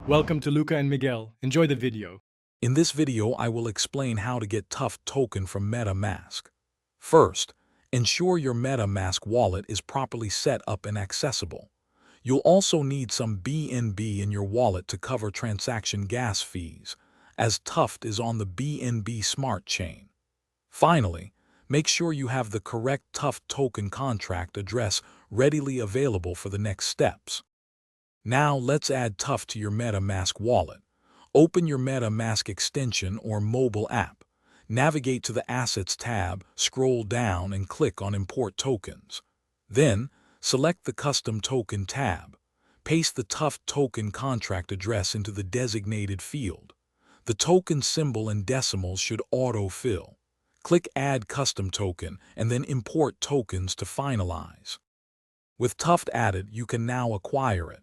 Welcome to Luca and Miguel. Enjoy the video. In this video, I will explain how to get Tuft token from MetaMask. First, ensure your MetaMask wallet is properly set up and accessible. You'll also need some BNB in your wallet to cover transaction gas fees, as Tuft is on the BNB Smart Chain. Finally, make sure you have the correct Tuft token contract address readily available for the next steps. Now let's add Tuft to your MetaMask wallet. Open your MetaMask extension or mobile app. Navigate to the Assets tab, scroll down and click on Import Tokens. Then, select the Custom Token tab. Paste the Tuft token contract address into the designated field. The token symbol and decimals should auto-fill. Click Add Custom Token and then Import Tokens to finalize. With Tuft added, you can now acquire it.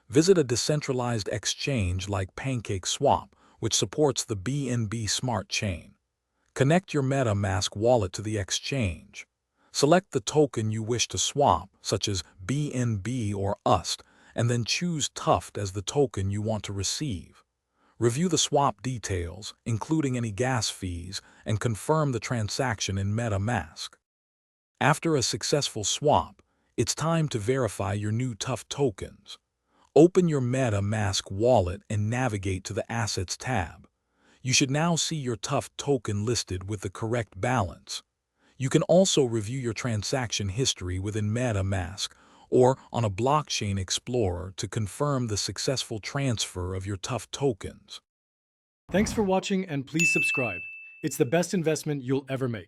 Visit a decentralized exchange like PancakeSwap, which supports the BNB Smart Chain. Connect your MetaMask wallet to the exchange. Select the token you wish to swap, such as BNB or UST, and then choose Tuft as the token you want to receive. Review the swap details, including any gas fees, and confirm the transaction in MetaMask. After a successful swap, it's time to verify your new Tuft tokens. Open your MetaMask wallet and navigate to the Assets tab. You should now see your Tuft token listed with the correct balance. You can also review your transaction history within MetaMask or on a blockchain explorer to confirm the successful transfer of your Tuft tokens. Thanks for watching and please subscribe. It's the best investment you'll ever make.